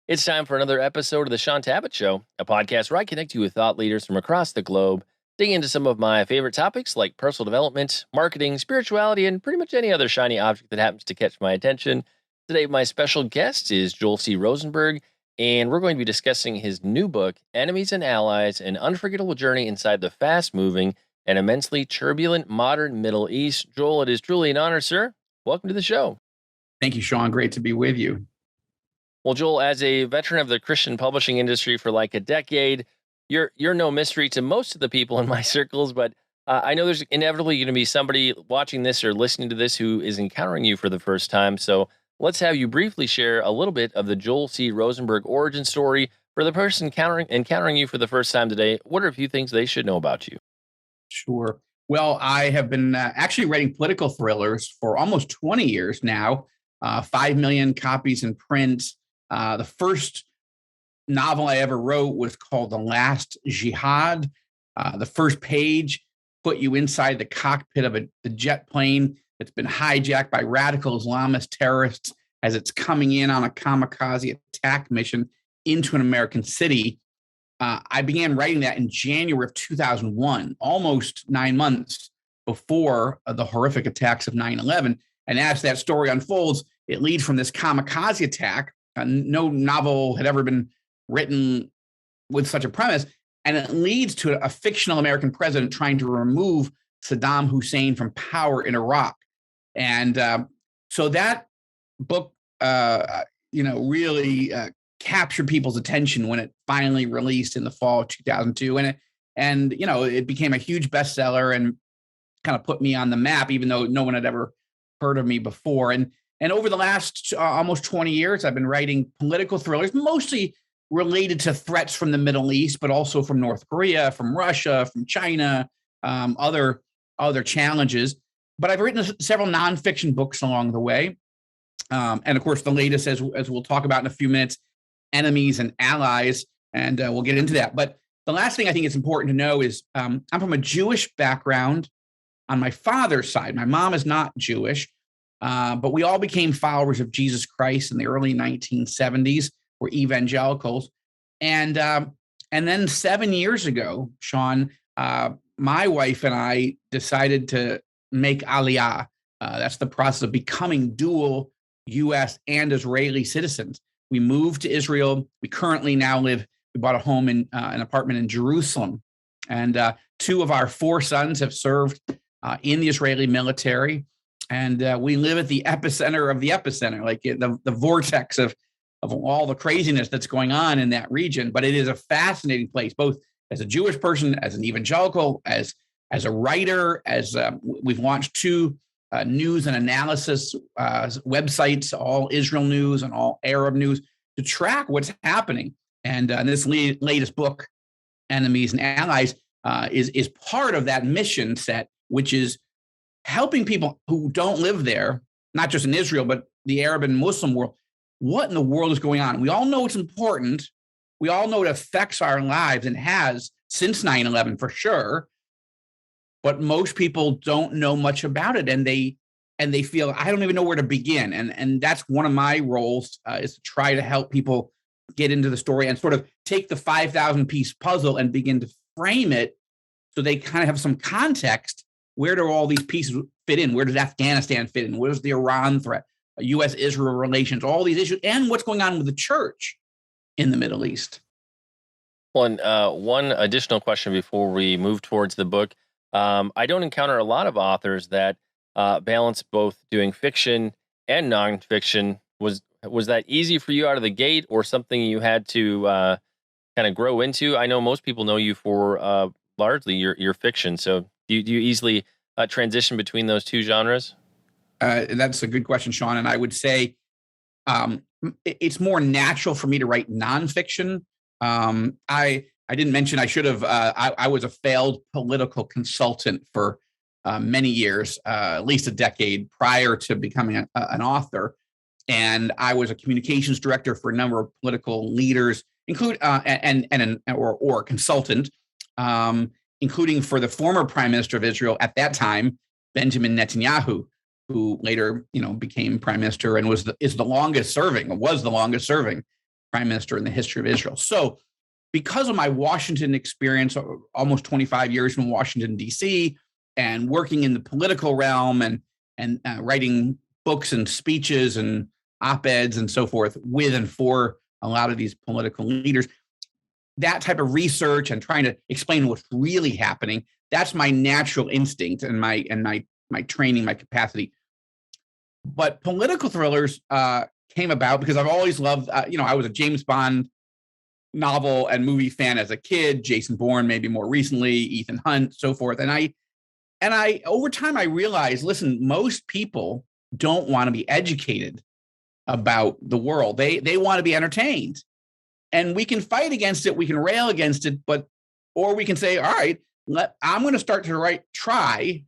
It's time for another episode of the Shaun Tabatt Show, a podcast where I connect you with thought leaders from across the globe, dig into some of my favorite topics like personal development, marketing, spirituality, and pretty much any other shiny object that happens to catch my attention. Today, my special guest is Joel C. Rosenberg, and we're going to be discussing his new book, Enemies and Allies, An Unforgettable Journey Inside the Fast-Moving and Immensely Turbulent Modern Middle East. Joel, it is truly an honor, sir. Welcome to the show. Thank you, Shaun. Great to be with you. Well, Joel, as a veteran of the Christian publishing industry for like a decade, you're no mystery to most of the people in my circles, but I know there's inevitably going to be somebody watching this or listening to this who is encountering you for the first time. So let's have you briefly share a little bit of the Joel C. Rosenberg origin story for the person encountering you for the first time today. What are a few things they should know about you? Sure. Well, I have been actually writing political thrillers for almost 20 years now, 5 million copies in print. The first novel I ever wrote was called The Last Jihad. The first page put you inside the cockpit of the jet plane that's been hijacked by radical Islamist terrorists as it's coming in on a kamikaze attack mission into an American city. I began writing that in January of 2001, almost 9 months before the horrific attacks of 9/11. And as that story unfolds, it leads from this kamikaze attack. No novel had ever been written with such a premise. And it leads to a fictional American president trying to remove Saddam Hussein from power in Iraq. And so that book, really captured people's attention when it finally released in the fall of 2002. And it became a huge bestseller and kind of put me on the map, even though no one had ever heard of me before. And over the last almost 20 years, I've been writing political thrillers, mostly related to threats from the Middle East, but also from North Korea, from Russia, from China, other challenges. But I've written several nonfiction books along the way. And of course, the latest, as we'll talk about in a few minutes, Enemies and Allies, and we'll get into that. But the last thing I think it's important to know is I'm from a Jewish background on my father's side. My mom is not Jewish. But we all became followers of Jesus Christ in the early 1970s. We're evangelicals. And then 7 years ago, Shaun, my wife and I decided to make Aliyah. That's the process of becoming dual U.S. and Israeli citizens. We moved to Israel. We currently now we bought a home in an apartment in Jerusalem. And 2 of our 4 sons have served in the Israeli military. And we live at the epicenter of the epicenter, like the vortex of all the craziness that's going on in that region. But it is a fascinating place, both as a Jewish person, as an evangelical, as a writer, as we've launched 2 news and analysis websites, all Israel news and all Arab news, to track what's happening. And this latest book, Enemies and Allies, is part of that mission set, which is helping people who don't live there, not just in Israel, but the Arab and Muslim world. What in the world is going on? We all know it's important. We all know it affects our lives and has since 9/11 for sure. But most people don't know much about it, and they feel, I don't even know where to begin. And that's one of my roles, is to try to help people get into the story and sort of take the 5,000 piece puzzle and begin to frame it so they kind of have some context. Where do all these pieces fit in? Where does Afghanistan fit in? Where's the Iran threat, U.S.-Israel relations, all these issues, and what's going on with the church in the Middle East? Well, and one additional question before we move towards the book. I don't encounter a lot of authors that balance both doing fiction and nonfiction. Was that easy for you out of the gate, or something you had to kind of grow into? I know most people know you for largely your fiction. So do you easily transition between those 2 genres? That's a good question, Shaun. And I would say it's more natural for me to write nonfiction. I didn't mention, I should have, I was a failed political consultant for many years, at least a decade prior to becoming an author. And I was a communications director for a number of political leaders, or consultant, including for the former prime minister of Israel at that time, Benjamin Netanyahu, who later, became prime minister and was the longest serving prime minister in the history of Israel. So because of my Washington experience, almost 25 years from Washington, D.C., and working in the political realm and writing books and speeches and op-eds and so forth with and for a lot of these political leaders, that type of research and trying to explain what's really happening, that's my natural instinct and my training, my capacity. But political thrillers came about because I've always loved, I was a James Bond novel and movie fan as a kid, Jason Bourne, maybe more recently, Ethan Hunt, so forth. And I over time, I realized, listen, most people don't want to be educated about the world. They want to be entertained. And we can fight against it. We can rail against it, or we can say, all right, I'm going to start to try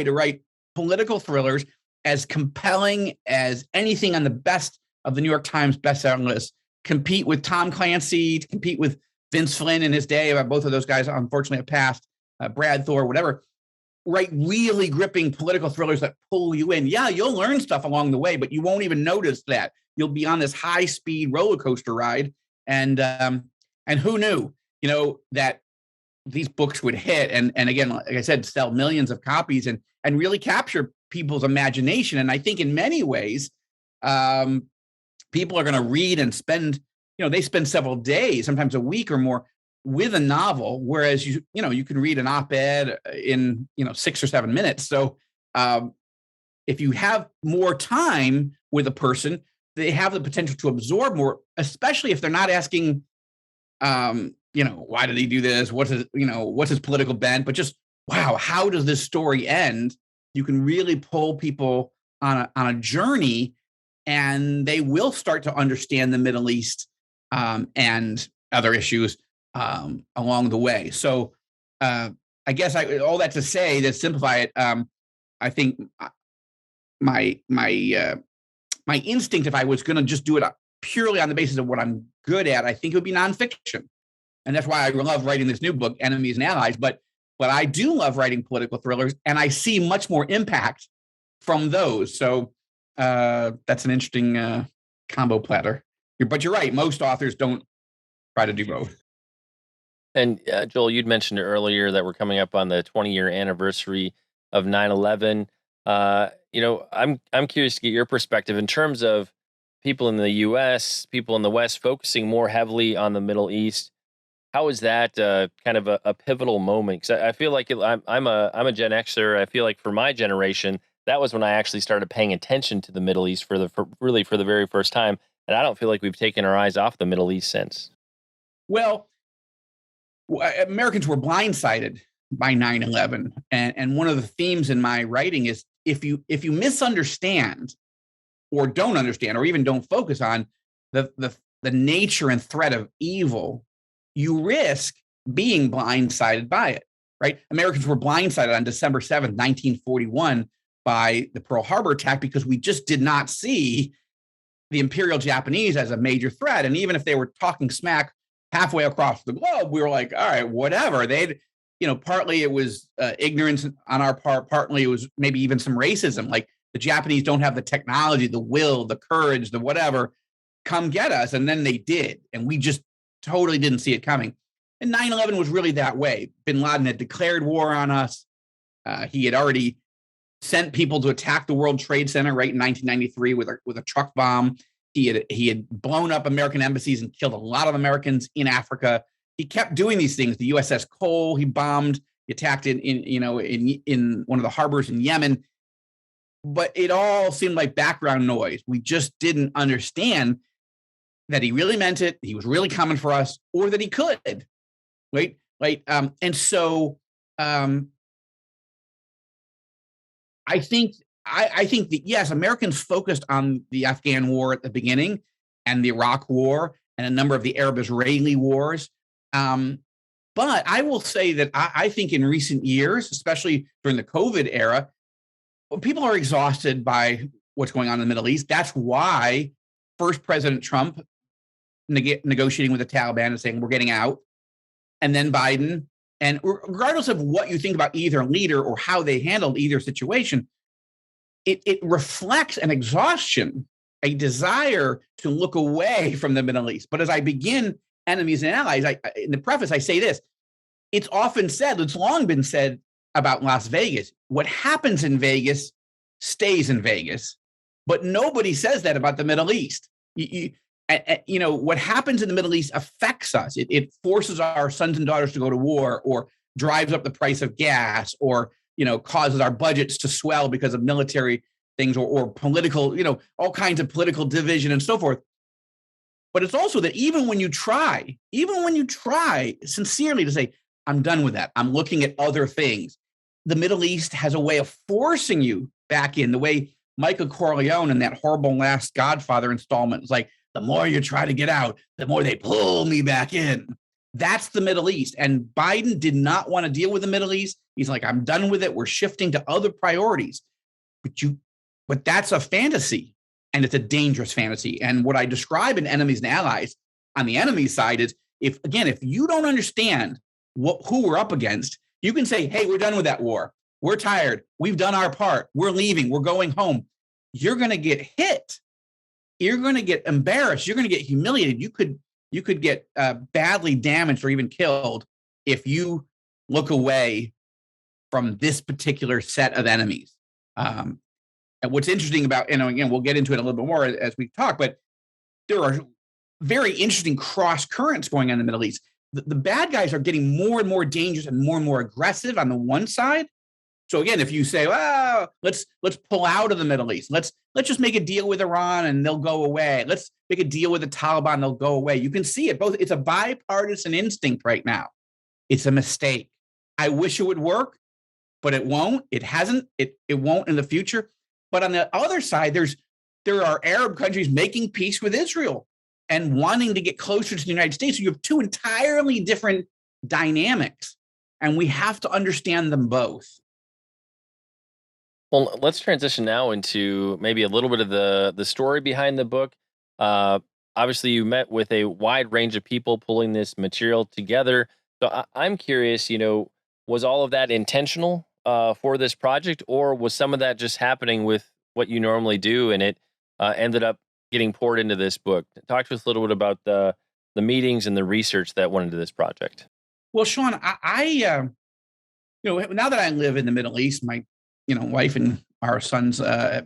to write political thrillers as compelling as anything on the best of the New York Times bestseller list, compete with Tom Clancy, compete with Vince Flynn in his day. Both of those guys, unfortunately, have passed, Brad Thor, whatever. Write really gripping political thrillers that pull you in. Yeah, you'll learn stuff along the way, but you won't even notice that. You'll be on this high-speed roller coaster ride. And who knew, that these books would hit and again, like I said, sell millions of copies and really capture people's imagination. And I think in many ways, people are going to read and spend, they spend several days, sometimes a week or more with a novel, whereas you can read an op-ed in 6 or 7 minutes. So if you have more time with a person, they have the potential to absorb more, especially if they're not asking, why did he do this? What's his political bent? But just, wow, how does this story end? You can really pull people on a journey, and they will start to understand the Middle East and other issues along the way. So I guess all that to say, to simplify it, I think my instinct, if I was going to just do it purely on the basis of what I'm good at, I think it would be nonfiction. And that's why I love writing this new book, Enemies and Allies. But I do love writing political thrillers, and I see much more impact from those. So that's an interesting combo platter. But you're right. Most authors don't try to do both. And Joel, you'd mentioned earlier that we're coming up on the 20-year anniversary of 9/11. I'm curious to get your perspective in terms of people in the U.S., people in the West focusing more heavily on the Middle East. How is that kind of a pivotal moment? Because I feel like I'm a Gen Xer. I feel like for my generation, that was when I actually started paying attention to the Middle East for the very first time. And I don't feel like we've taken our eyes off the Middle East since. Well, Americans were blindsided by 9/11. And one of the themes in my writing is if you misunderstand or don't understand or even don't focus on the nature and threat of evil, you risk being blindsided by it, right? Americans were blindsided on December 7th, 1941 by the Pearl Harbor attack because we just did not see the Imperial Japanese as a major threat. And even if they were talking smack halfway across the globe, we were like, all right, whatever. Partly it was ignorance on our part, partly it was maybe even some racism. Like the Japanese don't have the technology, the will, the courage, the whatever, come get us. And then they did. And we just totally didn't see it coming. And 9/11 was really that way. Bin Laden had declared war on us. He had already sent people to attack the World Trade Center right in 1993 with a truck bomb. He had blown up American embassies and killed a lot of Americans in Africa. He kept doing these things. The USS Cole, he bombed. He attacked in one of the harbors in Yemen. But it all seemed like background noise. We just didn't understand that he really meant it. He was really coming for us, or that he could. Right. And so I think that, yes, Americans focused on the Afghan war at the beginning and the Iraq war and a number of the Arab-Israeli wars. But I will say that I think in recent years, especially during the COVID era, people are exhausted by what's going on in the Middle East. That's why first President Trump negotiating with the Taliban and saying we're getting out, and then Biden. And regardless of what you think about either leader or how they handled either situation, it reflects an exhaustion a desire to look away from the Middle East. But as I begin Enemies and Allies, in the preface, I say this. It's often said, it's long been said about Las Vegas. What happens in Vegas stays in Vegas, but nobody says that about the Middle East. What happens in the Middle East affects us. It forces our sons and daughters to go to war, or drives up the price of gas, or causes our budgets to swell because of military things, or political, all kinds of political division and so forth. But it's also that even when you try sincerely to say, I'm done with that, I'm looking at other things, the Middle East has a way of forcing you back in, the way Michael Corleone in that horrible Last Godfather installment is like, the more you try to get out, the more they pull me back in. That's the Middle East. And Biden did not want to deal with the Middle East. He's like, I'm done with it. We're shifting to other priorities. But that's a fantasy, and it's a dangerous fantasy. And what I describe in Enemies and Allies on the enemy side is, if you don't understand who we're up against, you can say, hey, we're done with that war. We're tired. We've done our part. We're leaving. We're going home. You're going to get hit. You're going to get embarrassed. You're going to get humiliated. You could get badly damaged or even killed if you look away from this particular set of enemies. And what's interesting about, again, we'll get into it a little bit more as we talk, but there are very interesting cross currents going on in the Middle East. The bad guys are getting more and more dangerous and more aggressive on the one side. So again, if you say, well, let's pull out of the Middle East, let's just make a deal with Iran and they'll go away. Let's make a deal with the Taliban, they'll go away. You can see it both. It's a bipartisan instinct right now. It's a mistake. I wish it would work, but it won't. It hasn't. It won't in the future. But on the other side, there are Arab countries making peace with Israel and wanting to get closer to the United States. So you have two entirely different dynamics, and we have to understand them both. Well, let's transition now into maybe a little bit of the story behind the book. Obviously, you met with a wide range of people pulling this material together. So I'm curious, was all of that intentional for this project, or was some of that just happening with what you normally do, and it ended up getting poured into this book? Talk to us a little bit about the meetings and the research that went into this project. Well, Shaun, I now that I live in the Middle East, my wife and our sons there,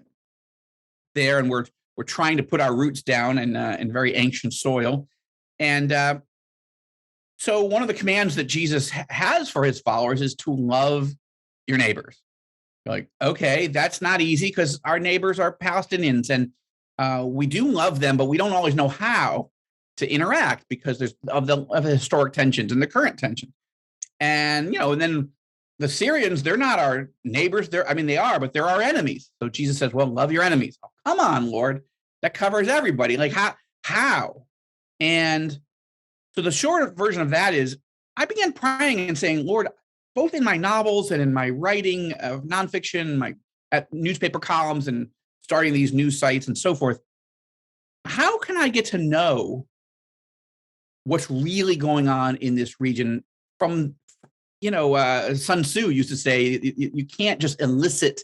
and we're trying to put our roots down in very ancient soil. And so one of the commands that Jesus has for his followers is to love your neighbors. You're like, okay, that's not easy because our neighbors are Palestinians, and we do love them, but we don't always know how to interact because there's of the historic tensions and the current tension. And and then the Syrians, they're not our neighbors. They are, but they're our enemies. So Jesus says, well, love your enemies. Oh, come on, Lord. That covers everybody. Like how? And so the short version of that is I began praying and saying, Lord, both in my novels and in my writing of nonfiction, my newspaper columns and starting these news sites and so forth, how can I get to know what's really going on in this region from Sun Tzu used to say, you can't just elicit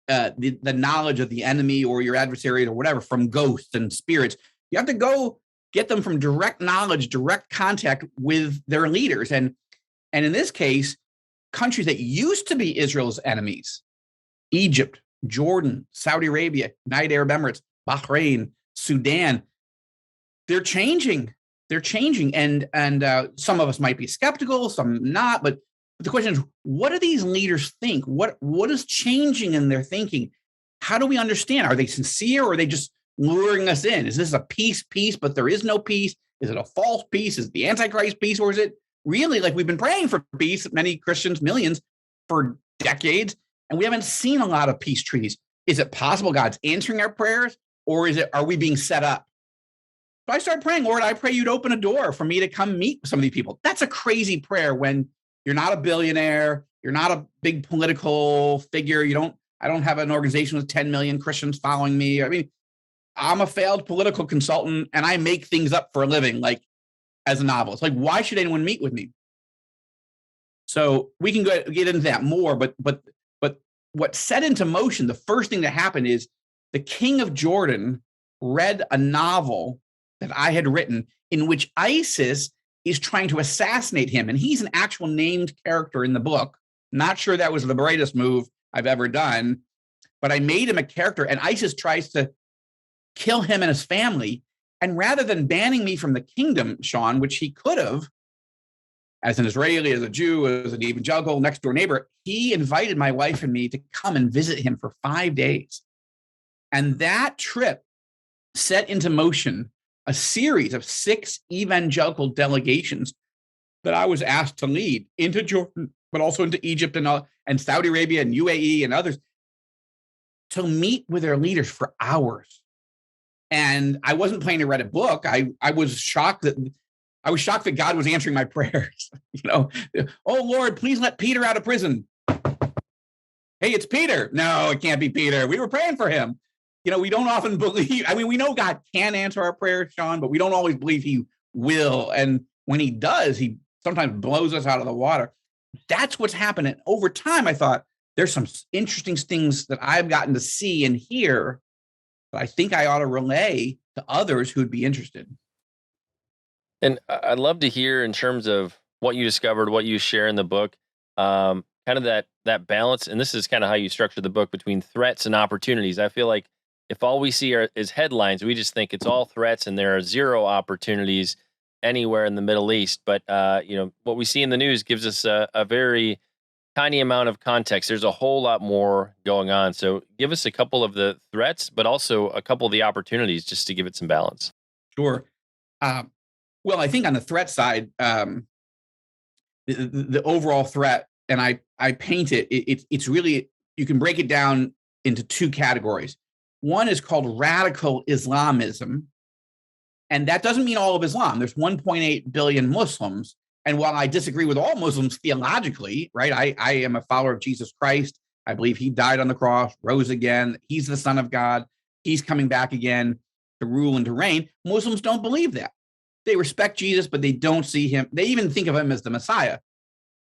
the knowledge of the enemy or your adversary or whatever from ghosts and spirits. You have to go get them from direct knowledge, direct contact with their leaders. And in this case, countries that used to be Israel's enemies, Egypt, Jordan, Saudi Arabia, United Arab Emirates, Bahrain, Sudan, they're changing. They're changing. And some of us might be skeptical, some not, but the question is, what do these leaders think? What is changing in their thinking? How do we understand? Are they sincere, or are they just luring us in? Is this a peace, but there is no peace? Is it a false peace? Is it the Antichrist peace? Or is it really like we've been praying for peace, many Christians, millions, for decades, and we haven't seen a lot of peace treaties? Is it possible God's answering our prayers, or are we being set up? So I started praying, Lord, I pray you'd open a door for me to come meet some of these people. That's a crazy prayer when you're not a billionaire, you're not a big political figure. I don't have an organization with 10 million Christians following me. I mean, I'm a failed political consultant and I make things up for a living, like as a novelist. Like, why should anyone meet with me? So we can get into that more, but what set into motion, the first thing that happened is the king of Jordan read a novel that I had written in which ISIS is trying to assassinate him. And he's an actual named character in the book. Not sure that was the brightest move I've ever done, but I made him a character, and ISIS tries to kill him and his family. And rather than banning me from the kingdom, Shaun, which he could have, as an Israeli, as a Jew, as an evangelical next door neighbor, he invited my wife and me to come and visit him for 5 days. And that trip set into motion a series of 6 evangelical delegations that I was asked to lead into Jordan, but also into Egypt and Saudi Arabia and UAE and others, to meet with their leaders for hours. And I wasn't planning to write a book. I was shocked that God was answering my prayers. Oh Lord, please let Peter out of prison. Hey, it's Peter. No, it can't be Peter. We were praying for him. We don't often believe. I mean, we know God can answer our prayers, Shaun, but we don't always believe he will. And when he does, he sometimes blows us out of the water. That's what's happening. Over time, I thought there's some interesting things that I've gotten to see and hear that I think I ought to relay to others who'd be interested. And I'd love to hear in terms of what you discovered, what you share in the book, kind of that balance. And this is kind of how you structure the book between threats and opportunities. I feel like if all we see is headlines, we just think it's all threats and there are zero opportunities anywhere in the Middle East. But what we see in the news gives us a very tiny amount of context. There's a whole lot more going on. So give us a couple of the threats, but also a couple of the opportunities, just to give it some balance. Sure. Well, I think on the threat side, the overall threat, and I paint it's really, you can break it down into 2 categories. One is called radical Islamism. And that doesn't mean all of Islam. There's 1.8 billion Muslims. And while I disagree with all Muslims theologically, right, I am a follower of Jesus Christ. I believe he died on the cross, rose again. He's the Son of God. He's coming back again to rule and to reign. Muslims don't believe that. They respect Jesus, but they don't see him. They even think of him as the Messiah,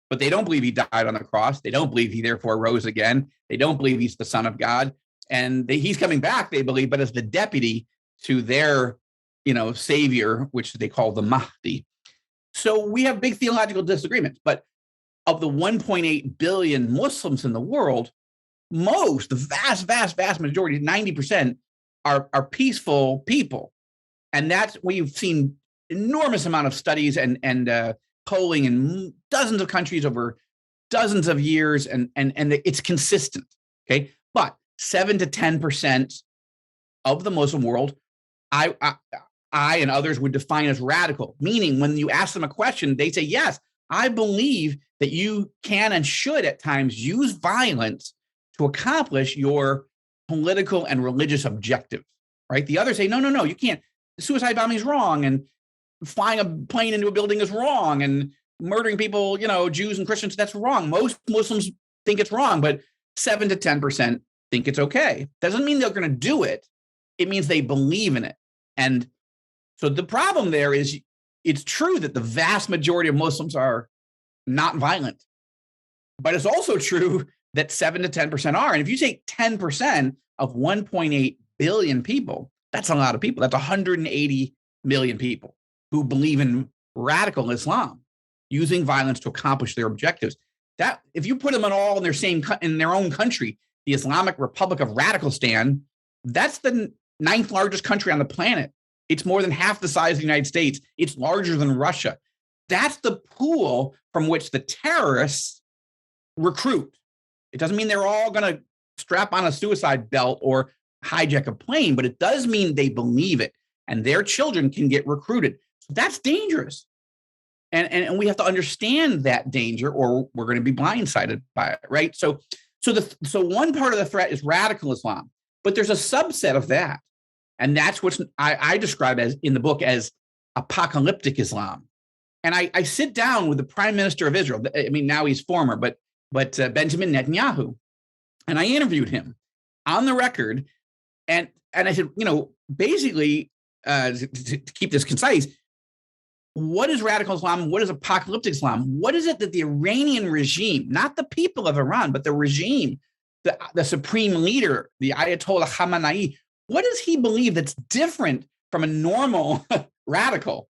but they don't believe he died on the cross. They don't believe he therefore rose again. They don't believe he's the Son of God. And he's coming back, they believe, but as the deputy to their, savior, which they call the Mahdi. So we have big theological disagreements, but of the 1.8 billion Muslims in the world, the vast majority, 90%, are peaceful people. And that's, we've seen enormous amount of studies and polling in dozens of countries over dozens of years, and it's consistent. Okay, but 7 to 10% of the Muslim world, I and others would define as radical, meaning when you ask them a question, they say, yes, I believe that you can and should at times use violence to accomplish your political and religious objectives, right? The others say, no, you can't. Suicide bombing is wrong, and flying a plane into a building is wrong, and murdering people, Jews and Christians, that's wrong. Most Muslims think it's wrong, but 7 to 10% think it's okay. Doesn't mean they're going to do it. It means they believe in it. And so the problem there is, it's true that the vast majority of Muslims are not violent, but it's also true that 7 to 10% are. And if you take 10% of 1.8 billion people, that's a lot of people. That's 180 million people who believe in radical Islam, using violence to accomplish their objectives. That, if you put them all in their own country, the Islamic Republic of Radicalistan, that's the 9th largest country on the planet. It's more than half the size of the United States. It's larger than Russia. That's the pool from which the terrorists recruit. It doesn't mean they're all going to strap on a suicide belt or hijack a plane, but it does mean they believe it, and their children can get recruited. So that's dangerous. And we have to understand that danger, or we're going to be blindsided by it, right? So one part of the threat is radical Islam, but there's a subset of that. And that's what I describe as in the book as apocalyptic Islam. And I sit down with the prime minister of Israel. I mean, now he's former, but Benjamin Netanyahu. And I interviewed him on the record. And I said, basically, to keep this concise, what is radical Islam? What is apocalyptic Islam? What is it that the Iranian regime, not the people of Iran, but the regime, the supreme leader, the Ayatollah Khamenei, what does he believe that's different from a normal radical?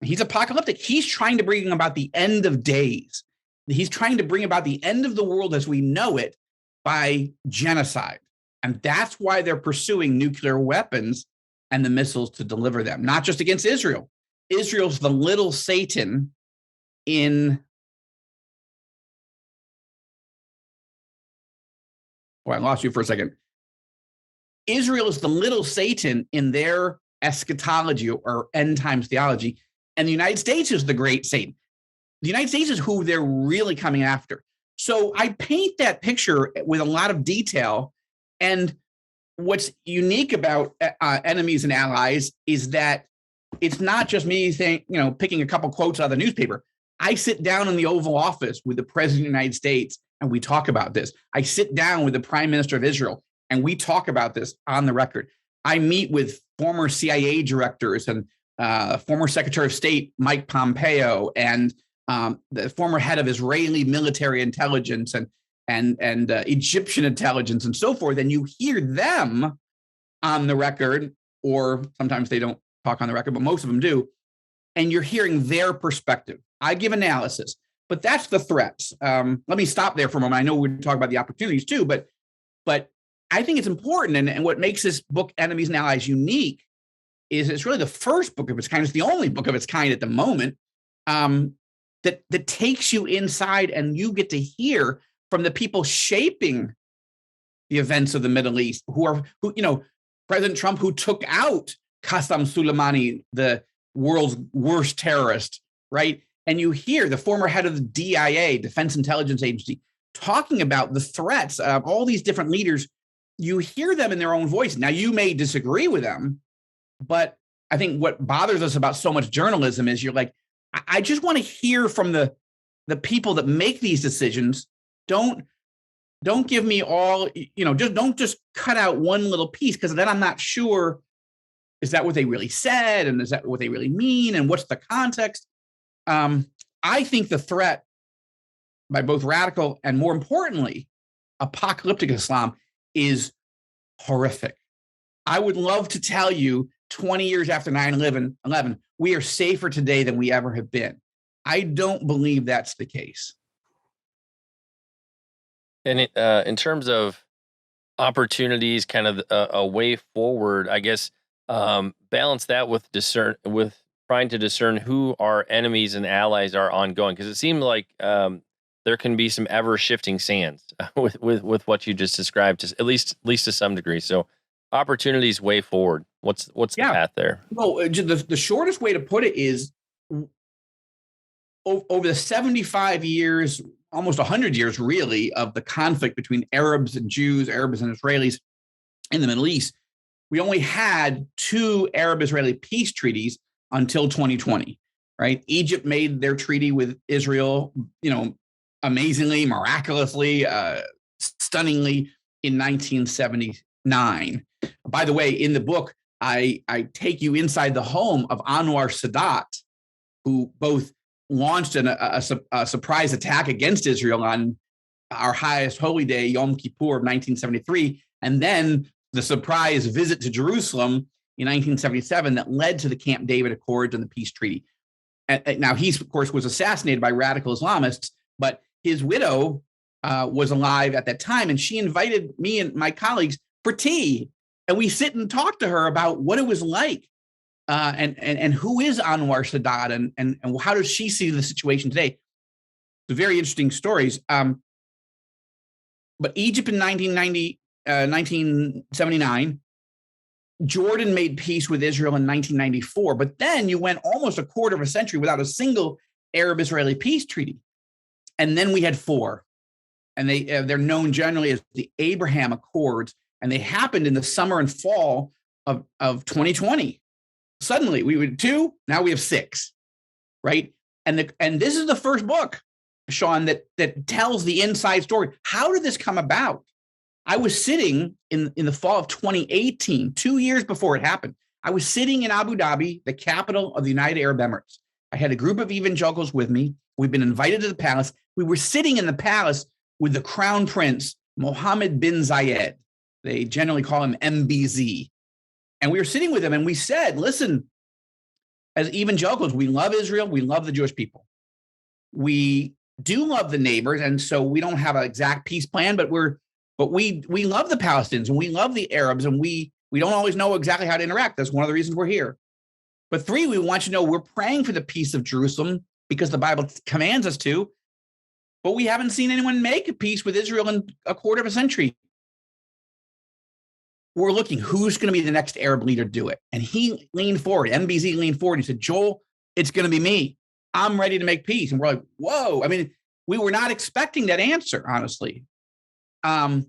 He's apocalyptic. He's trying to bring about the end of days. He's trying to bring about the end of the world as we know it by genocide. And that's why they're pursuing nuclear weapons and the missiles to deliver them, not just against Israel. Israel's the little Satan in... Oh, I lost you for a second. Israel is the little Satan in their eschatology or end times theology, and the United States is the great Satan. The United States is who they're really coming after. So I paint that picture with a lot of detail. And what's unique about enemies and allies is that it's not just me picking a couple quotes out of the newspaper. I sit down in the Oval Office with the President of the United States and we talk about this. I sit down with the Prime Minister of Israel and we talk about this on the record. I meet with former CIA directors and former Secretary of State Mike Pompeo and the former head of Israeli military intelligence and Egyptian intelligence and so forth. And you hear them on the record, or sometimes they don't talk on the record, but most of them do. And you're hearing their perspective. I give analysis, but that's the threats. Let me stop there for a moment. I know we're talking about the opportunities too, but I think it's important. And what makes this book, Enemies and Allies, unique is it's really the first book of its kind. It's the only book of its kind at the moment that takes you inside and you get to hear from the people shaping the events of the Middle East, who President Trump, who took out Qasem Soleimani, the world's worst terrorist, right? And you hear the former head of the DIA, Defense Intelligence Agency, talking about the threats of all these different leaders. You hear them in their own voice. Now, you may disagree with them, but I think what bothers us about so much journalism is you're like, I just want to hear from the people that make these decisions. Don't give me all, don't just cut out one little piece, because then I'm not sure, is that what they really said? And is that what they really mean? And what's the context? I think the threat by both radical and, more importantly, apocalyptic Islam is horrific. I would love to tell you 20 years after 9/11, we are safer today than we ever have been. I don't believe that's the case. And in terms of opportunities, kind of a way forward, I guess, balance that with trying to discern who our enemies and allies are ongoing, because it seemed like there can be some ever shifting sands with what you just described, at least to some degree. So opportunities way forward. What's the path there? Well, the shortest way to put it is over the 75 years, almost 100 years, really, of the conflict between Arabs and Jews, Arabs and Israelis in the Middle East, we only had 2 Arab-Israeli peace treaties until 2020, right? Egypt made their treaty with Israel, amazingly, miraculously, stunningly in 1979. By the way, in the book, I take you inside the home of Anwar Sadat, who both launched a surprise attack against Israel on our highest holy day, Yom Kippur of 1973, and then the surprise visit to Jerusalem in 1977 that led to the Camp David Accords and the peace treaty. And now he, of course, was assassinated by radical Islamists, but his widow was alive at that time, and she invited me and my colleagues for tea, and we sit and talk to her about what it was like, and who is Anwar Sadat, and how does she see the situation today. The very interesting stories. But Egypt in 1979, Jordan made peace with Israel in 1994, but then you went almost a quarter of a century without a single Arab-Israeli peace treaty. And then we had 4, and they're known generally as the Abraham Accords, and they happened in the summer and fall of 2020. Suddenly, we had 2, now we have 6, right? And this is the first book, Shaun, that tells the inside story. How did this come about? I was sitting in the fall of 2018, 2 years before it happened. I was sitting in Abu Dhabi, the capital of the United Arab Emirates. I had a group of evangelicals with me. We've been invited to the palace. We were sitting in the palace with the Crown Prince, Mohammed bin Zayed. They generally call him MBZ. And we were sitting with them and we said, listen, as evangelicals, we love Israel. We love the Jewish people. We do love the neighbors. And so we don't have an exact peace plan, but we love the Palestinians and we love the Arabs, and we don't always know exactly how to interact. That's one of the reasons we're here. But 3, we want you to know we're praying for the peace of Jerusalem because the Bible commands us to, but we haven't seen anyone make a peace with Israel in a quarter of a century. We're looking, who's going to be the next Arab leader to do it? And he leaned forward, MBZ leaned forward. He said, Joel, it's going to be me. I'm ready to make peace. And we're like, whoa. I mean, we were not expecting that answer, honestly. And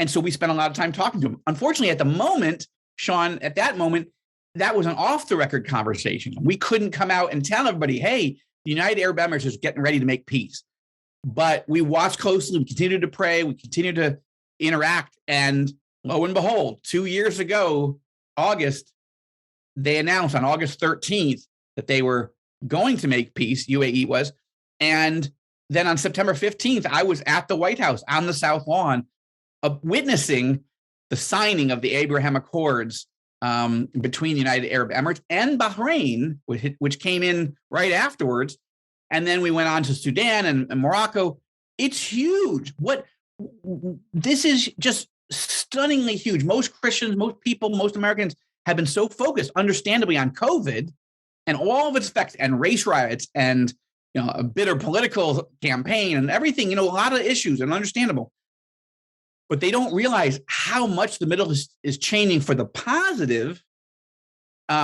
so we spent a lot of time talking to him. Unfortunately, at the moment, Shaun, that was an off-the-record conversation. We couldn't come out and tell everybody, hey, the United Arab Emirates is getting ready to make peace. But we watched closely. We continued to pray. We continued to interact. And lo and behold, 2 years ago, August, they announced on August 13th that they were going to make peace, UAE was. And then on September 15th, I was at the White House on the South Lawn witnessing the signing of the Abraham Accords between the United Arab Emirates and Bahrain, which came in right afterwards. And then we went on to Sudan and Morocco. It's huge. This is just stunningly huge. Most Christians, most people, most Americans have been so focused, understandably, on COVID and all of its effects and race riots and a bitter political campaign and everything, a lot of issues, and understandable. But they don't realize how much the Middle East is changing for the positive,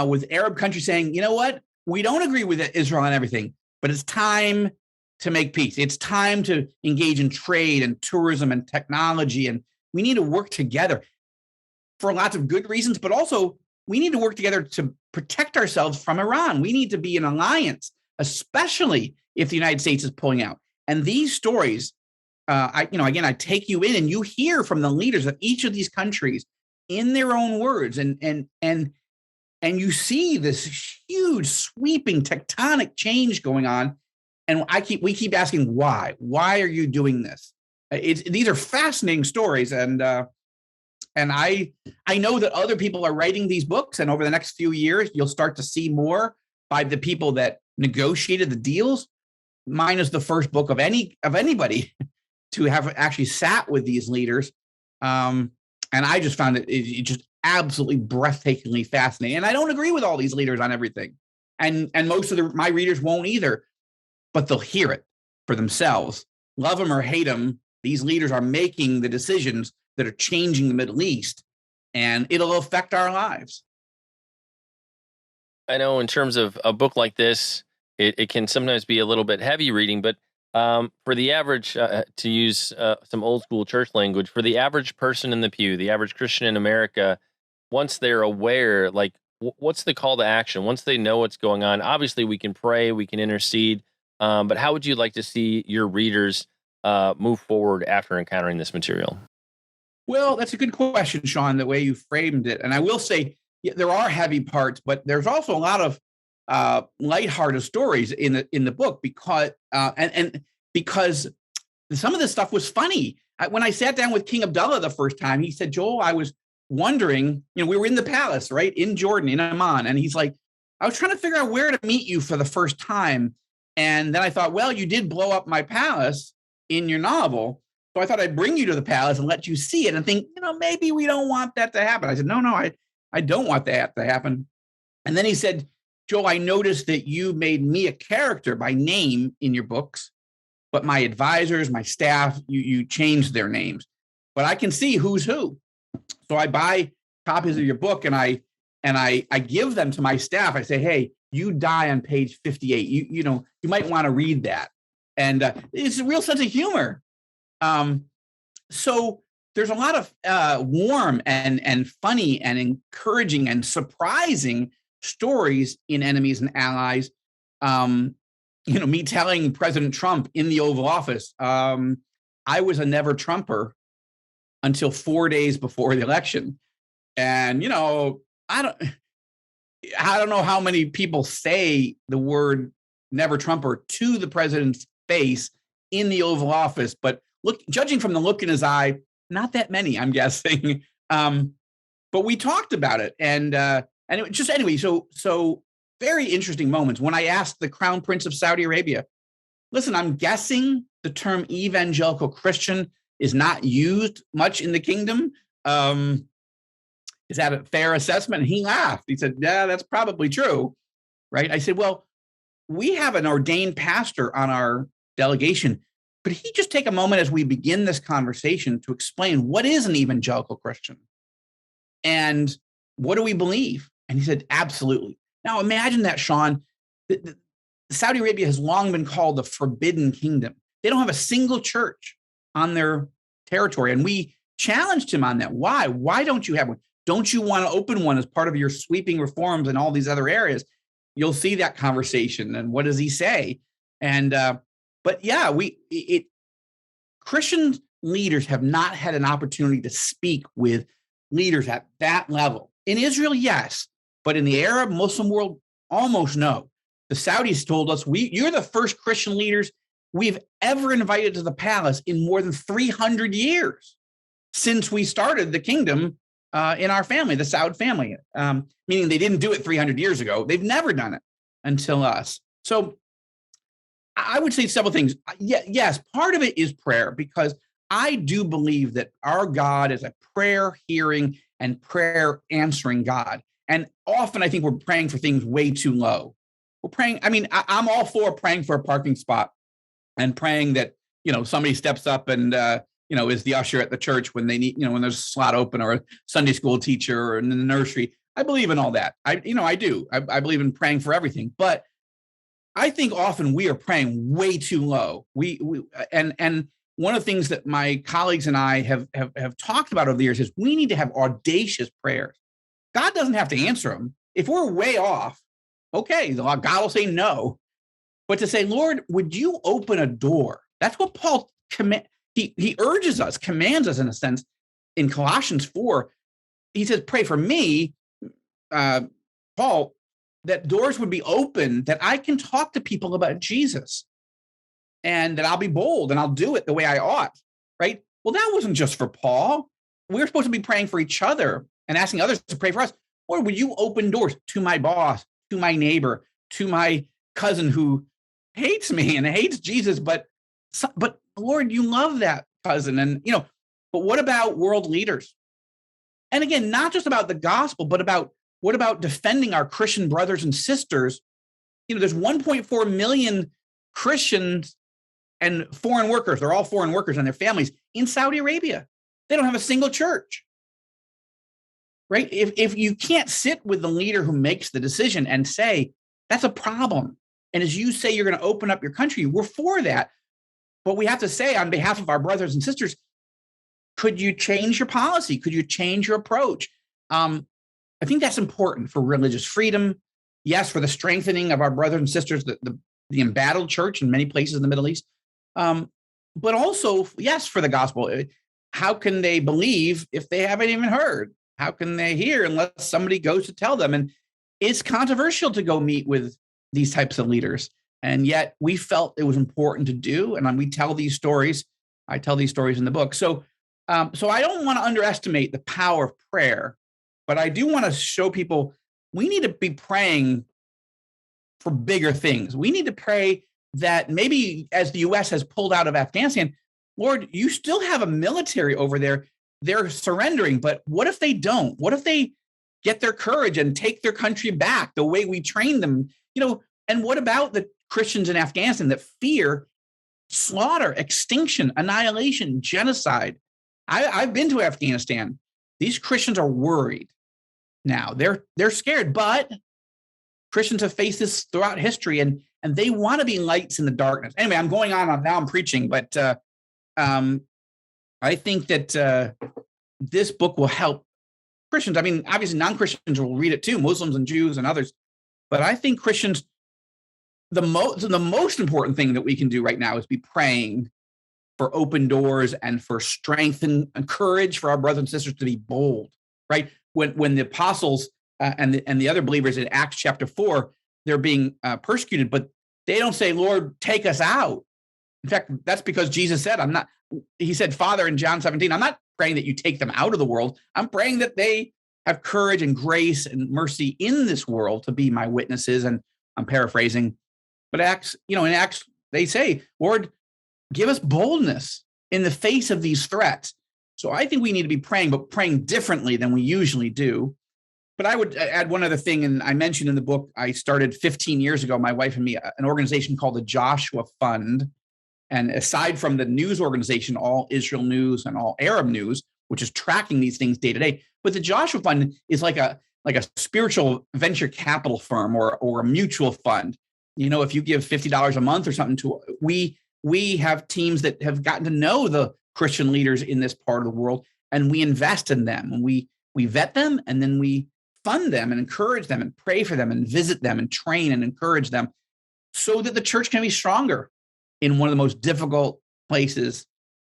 with Arab countries saying, you know what, we don't agree with Israel on everything, but it's time to make peace. It's time to engage in trade and tourism and technology, and we need to work together for lots of good reasons, but also we need to work together to protect ourselves from Iran. We need to be an alliance, especially if the United States is pulling out. And these stories, I take you in and you hear from the leaders of each of these countries in their own words, and you see this huge sweeping tectonic change going on. And we keep asking why? Why are you doing this? These are fascinating stories, and I know that other people are writing these books, and over the next few years, you'll start to see more by the people that negotiated the deals. Mine is the first book of anybody to have actually sat with these leaders, and I just found it just absolutely breathtakingly fascinating. And I don't agree with all these leaders on everything, and most of my readers won't either, but they'll hear it for themselves. Love them or hate them, these leaders are making the decisions that are changing the Middle East, and it'll affect our lives. I know in terms of a book like this, it can sometimes be a little bit heavy reading, but for the average, to use some old school church language, for the average person in the pew, the average Christian in America, once they're aware, like what's the call to action? Once they know what's going on, obviously we can pray, we can intercede, but how would you like to see your readers move forward after encountering this material? Well, that's a good question, Shaun, the way you framed it. And I will say there are heavy parts, but there's also a lot of lighthearted stories in the book because because some of this stuff was funny. When I sat down with King Abdullah the first time, he said, Joel, I was wondering, we were in the palace, right, in Jordan, in Amman. And he's like, I was trying to figure out where to meet you for the first time. And then I thought, well, you did blow up my palace in your novel. So I thought I'd bring you to the palace and let you see it and think, maybe we don't want that to happen. I said, no, I don't want that to happen. And then he said, Joel, I noticed that you made me a character by name in your books, but my advisors, my staff, you changed their names. But I can see who's who. So I buy copies of your book and I give them to my staff. I say, hey, you die on page 58. You might want to read that. And it's a real sense of humor. So there's a lot of warm and funny and encouraging and surprising stories in Enemies and Allies. Me telling President Trump in the Oval Office, I was a never Trumper until 4 days before the election. And, I don't know how many people say the word never Trumper to the president's face in the Oval Office, but judging from the look in his eye, not that many, I'm guessing. But but we talked about it, and it was just anyway. So very interesting moments when I asked the Crown Prince of Saudi Arabia, listen, I'm guessing the term evangelical Christian is not used much in the kingdom. Is that a fair assessment? And he laughed. He said, yeah, that's probably true. Right. I said, well, we have an ordained pastor on our delegation. Could he just take a moment as we begin this conversation to explain what is an evangelical Christian and what do we believe? And he said, absolutely. Now imagine that, Shaun. Saudi Arabia has long been called the Forbidden Kingdom. They don't have a single church on their territory. And we challenged him on that. Why? Why don't you have one? Don't you want to open one as part of your sweeping reforms in all these other areas? You'll see that conversation. And what does he say? And but yeah, Christian leaders have not had an opportunity to speak with leaders at that level. In Israel, yes, but in the Arab Muslim world, almost no. The Saudis told us, you're the first Christian leaders we've ever invited to the palace in more than 300 years since we started the kingdom in our family, the Saud family, meaning they didn't do it 300 years ago. They've never done it until us. So I would say several things. Yes, part of it is prayer, because I do believe that our God is a prayer hearing and prayer answering God. And often I think we're praying for things way too low. We're praying. I mean, I'm all for praying for a parking spot and praying that, somebody steps up and, is the usher at the church when they need, when there's a slot open, or a Sunday school teacher, or in the nursery. I believe in all that. I do. I believe in praying for everything. But I think often we are praying way too low. And one of the things that my colleagues and I have talked about over the years is we need to have audacious prayers. God doesn't have to answer them. If we're way off, okay, God will say no. But to say, Lord, would you open a door? That's what Paul he urges us, commands us in a sense in Colossians 4. He says, pray for me, Paul, that doors would be open, that I can talk to people about Jesus, and that I'll be bold and I'll do it the way I ought, right? Well, that wasn't just for Paul. We're supposed to be praying for each other and asking others to pray for us. Lord, would you open doors to my boss, to my neighbor, to my cousin who hates me and hates Jesus, but Lord, you love that cousin. And, but what about world leaders? And again, not just about the gospel, but what about defending our Christian brothers and sisters? There's 1.4 million Christians and foreign workers. They're all foreign workers and their families in Saudi Arabia. They don't have a single church, right? If you can't sit with the leader who makes the decision and say, that's a problem, and as you say, you're going to open up your country, we're for that. But we have to say, on behalf of our brothers and sisters, could you change your policy? Could you change your approach? I think that's important for religious freedom. Yes, for the strengthening of our brothers and sisters, the embattled church in many places in the Middle East. But also, yes, for the gospel. How can they believe if they haven't even heard? How can they hear unless somebody goes to tell them? And it's controversial to go meet with these types of leaders. And yet we felt it was important to do. And we tell these stories. I tell these stories in the book. So I don't want to underestimate the power of prayer, but I do want to show people we need to be praying for bigger things. We need to pray that maybe as the U.S. has pulled out of Afghanistan, Lord, you still have a military over there. They're surrendering, but what if they don't? What if they get their courage and take their country back the way we trained them? And what about the Christians in Afghanistan that fear slaughter, extinction, annihilation, genocide? I've been to Afghanistan. These Christians are worried now. They're scared, but Christians have faced this throughout history, and they want to be lights in the darkness. Anyway, I'm going on. Now I'm preaching, but I think that this book will help Christians. I mean, obviously non-Christians will read it too, Muslims and Jews and others. But I think Christians, the most important thing that we can do right now is be praying for open doors and for strength and courage for our brothers and sisters to be bold, right? When the apostles and the other believers in Acts chapter 4, they're being persecuted, but they don't say, Lord, take us out. In fact, that's because Jesus said, he said, Father, in John 17, I'm not praying that you take them out of the world. I'm praying that they have courage and grace and mercy in this world to be my witnesses. And I'm paraphrasing, but in Acts, they say, Lord, give us boldness in the face of these threats. So I think we need to be praying, but praying differently than we usually do. But I would add one other thing, and I mentioned in the book, I started 15 years ago, my wife and me, an organization called the Joshua Fund. And aside from the news organization, All Israel News and All Arab News, which is tracking these things day to day, but the Joshua Fund is like a spiritual venture capital firm or a mutual fund. If you give $50 a month or something to we have teams that have gotten to know the Christian leaders in this part of the world, and we invest in them, and we vet them, and then we fund them and encourage them and pray for them and visit them and train and encourage them so that the church can be stronger in one of the most difficult places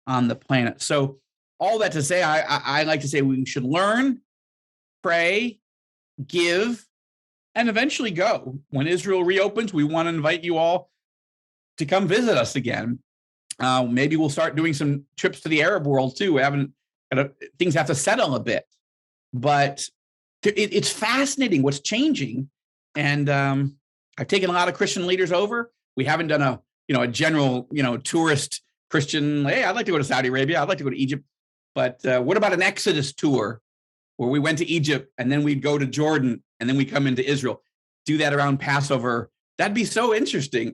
on the planet. So all that to say, I like to say we should learn, pray, give, and eventually go. When Israel reopens, we want to invite you all to come visit us again. Maybe we'll start doing some trips to the Arab world too. Things have to settle a bit, but it's fascinating what's changing. And I've taken a lot of Christian leaders over. We haven't done a general, tourist Christian, hey, I'd like to go to Saudi Arabia. I'd like to go to Egypt. But what about an Exodus tour where we went to Egypt and then we'd go to Jordan and then we come into Israel, do that around Passover? That'd be so interesting.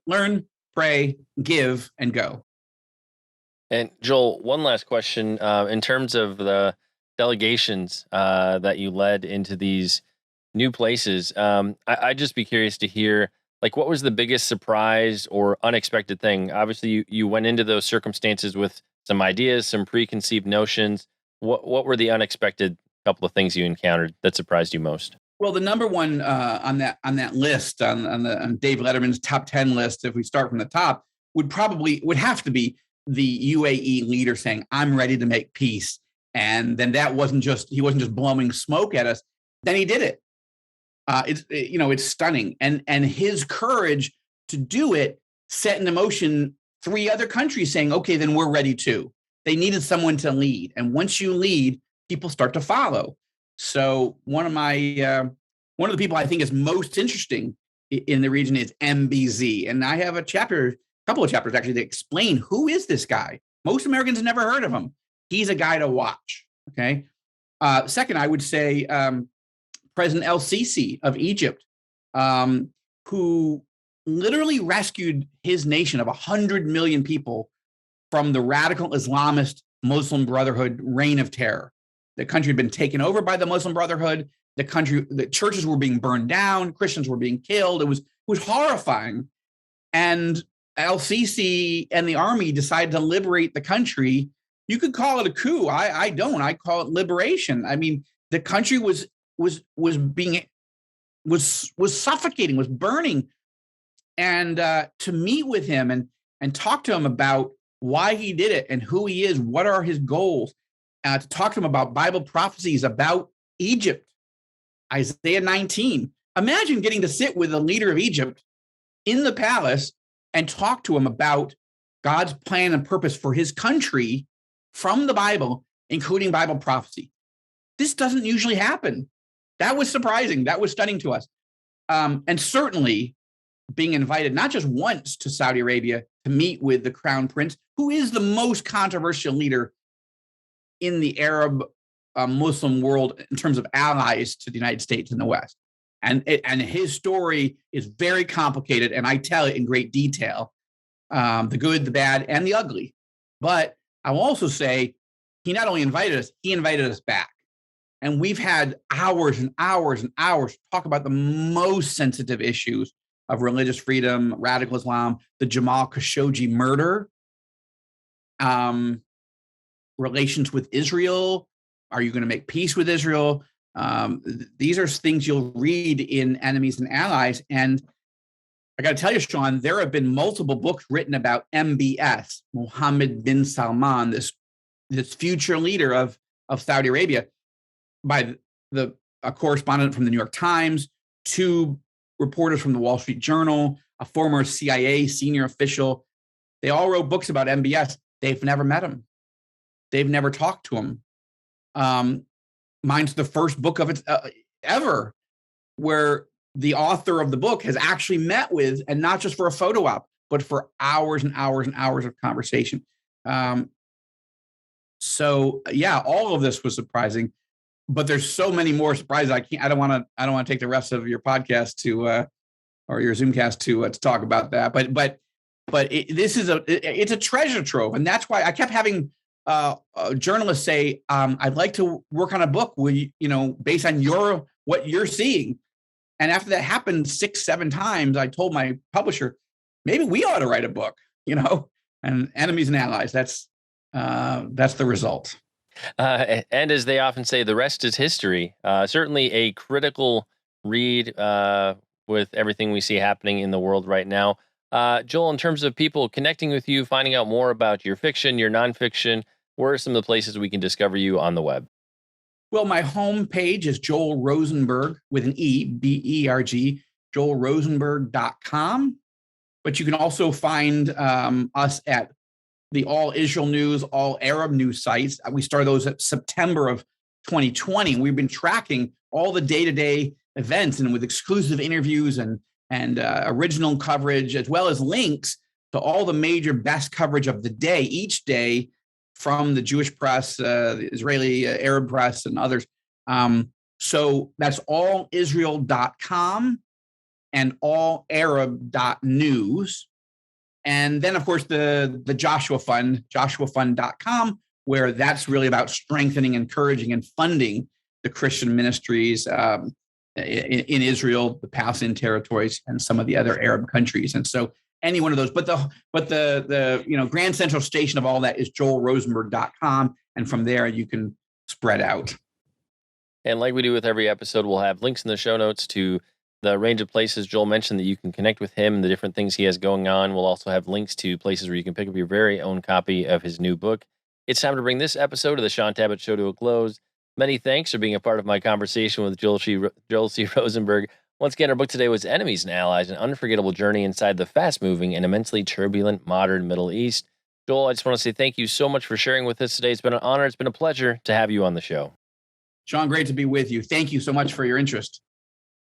Learn, pray, give, and go. And Joel, one last question. In terms of the delegations that you led into these new places, I'd just be curious to hear, what was the biggest surprise or unexpected thing? Obviously, you went into those circumstances with some ideas, some preconceived notions. What were the unexpected couple of things you encountered that surprised you most? Well, the number one on that list, on Dave Letterman's top 10 list, if we start from the top, would have to be the UAE leader saying, "I'm ready to make peace." And then he wasn't just blowing smoke at us. Then he did it. It's stunning. And his courage to do it set into motion 3 other countries saying, okay, then we're ready too. They needed someone to lead. And once you lead, people start to follow. So one of the people I think is most interesting in the region is MBZ. And I have a couple of chapters actually, that explain who is this guy. Most Americans have never heard of him. He's a guy to watch. Okay. Second, I would say President El-Sisi of Egypt, who literally rescued his nation of 100 million people from the radical Islamist Muslim Brotherhood reign of terror. The country had been taken over by the Muslim Brotherhood. The churches were being burned down. Christians were being killed. It was horrifying. And El-Sisi and the army decided to liberate the country. You could call it a coup. I don't. I call it liberation. I mean, the country was suffocating, was burning. And to meet with him and talk to him about why he did it and who he is, what are his goals, to talk to him about Bible prophecies about Egypt, Isaiah 19. Imagine getting to sit with the leader of Egypt in the palace and talk to him about God's plan and purpose for his country from the Bible, including Bible prophecy. This doesn't usually happen. That was surprising. That was stunning to us. And certainly being invited not just once to Saudi Arabia to meet with the crown prince, who is the most controversial leader in the Arab Muslim world in terms of allies to the United States and the West. And his story is very complicated, and I tell it in great detail, the good, the bad, and the ugly. But I'll also say he not only invited us, he invited us back. And we've had hours and hours and hours to talk about the most sensitive issues of religious freedom, radical Islam, the Jamal Khashoggi murder, relations with Israel. Are you going to make peace with Israel? These are things you'll read in Enemies and Allies. And I got to tell you, Shaun, there have been multiple books written about MBS, Mohammed bin Salman, this future leader of Saudi Arabia, by a correspondent from the New York Times, 2 reporters from the Wall Street Journal, a former CIA senior official. They all wrote books about MBS. They've never met him. They've never talked to him. mine's the first book of its ever where the author of the book has actually met with, and not just for a photo op, but for hours and hours and hours of conversation. So yeah, all of this was surprising, but there's so many more surprises. I don't want to take the rest of your podcast to or your Zoomcast to talk about that. But it's a treasure trove, and that's why I kept having journalists say, "I'd like to work on a book based on what you're seeing." And after that happened 6-7 times, I told my publisher, maybe we ought to write a book. And Enemies and Allies. That's the result. And as they often say, the rest is history. Certainly a critical read with everything we see happening in the world right now. Joel, in terms of people connecting with you, finding out more about your fiction, your nonfiction, where are some of the places we can discover you on the web? Well, my home page is Joel Rosenberg with an E, B-E-R-G, joelrosenberg.com. But you can also find us at the All Israel News, All Arab News sites. We started those at September of 2020. We've been tracking all the day-to-day events, and with exclusive interviews and original coverage, as well as links to all the major best coverage of the day, each day, from the Jewish press, the Israeli Arab press, and others. So that's allisrael.com and allarab.news. And then, of course, the Joshua Fund, joshuafund.com, where that's really about strengthening, encouraging, and funding the Christian ministries in Israel, the Palestinian territories, and some of the other Arab countries. And so any one of those, but the grand central station of all that is joelrosenberg.com. And from there, you can spread out. And like we do with every episode, we'll have links in the show notes to the range of places Joel mentioned that you can connect with him, the different things he has going on. We'll also have links to places where you can pick up your very own copy of his new book. It's time to bring this episode of the Shaun Tabatt Show to a close. Many thanks for being a part of my conversation with Joel C. Rosenberg. Once again, our book today was Enemies and Allies, an unforgettable journey inside the fast-moving and immensely turbulent modern Middle East. Joel, I just want to say thank you so much for sharing with us today. It's been an honor. It's been a pleasure to have you on the show. Shaun, great to be with you. Thank you so much for your interest.